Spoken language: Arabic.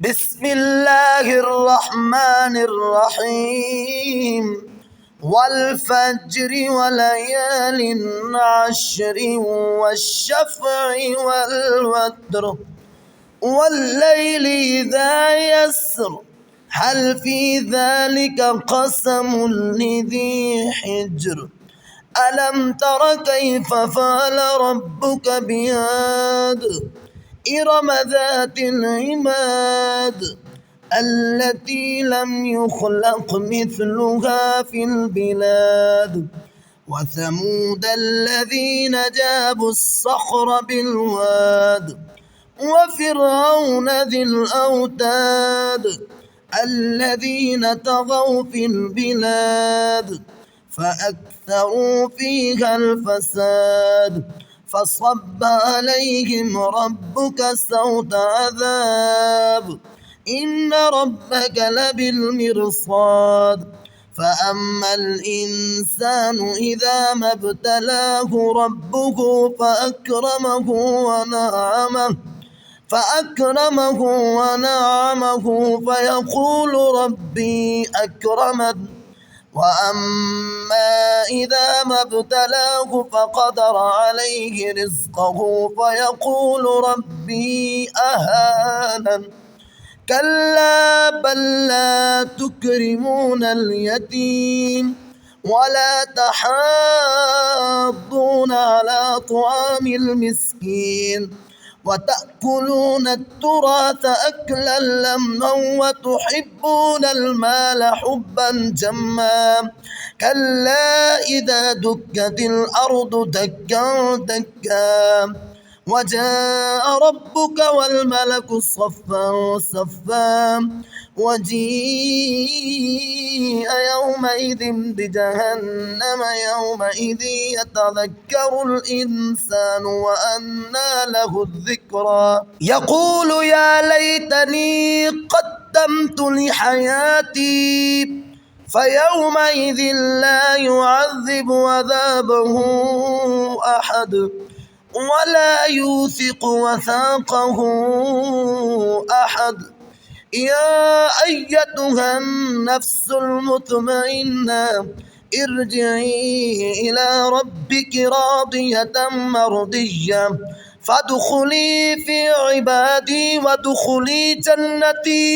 بسم الله الرحمن الرحيم والفجر وليال عشر والشفع والوتر والليل إذا يسر هل في ذلك قسم لذي حجر ألم تر كيف فعل ربك بعاد إرم ذات العماد التي لم يخلق مثلها في البلاد وثمود الذين جابوا الصخر بالواد وفرعون ذي الأوتاد الذين طغوا في البلاد فأكثروا فيها الفساد فصب عليهم ربك سوط عذاب إن ربك لبالمرصاد فأما الإنسان إذا ما ابتلاه ربه فأكرمه ونعمه فيقول ربي أكرمن وأما إذا ما ابتلاه فقدر عليه رزقه فيقول ربي أهانن كلا بل لا تكرمون اليتيم ولا تحاضون على طعام المسكين وتأكلون التراث أكلا لما وتحبون المال حبا جما كلا إذا دكت الأرض دكا دكا وجاء ربك والملك صفا صفا وجيء يومئذ بجهنم يومئذ يتذكر الإنسان وأنى له الذكرى يقول يا ليتني قدمت لحياتي فيومئذ لا يعذب عذابه أحد ولا يوثق وثاقه أحد يا أيتها النفس المطمئنة ارجعي إلى ربك راضية مرضية فادخلي في عبادي وادخلي جنتي.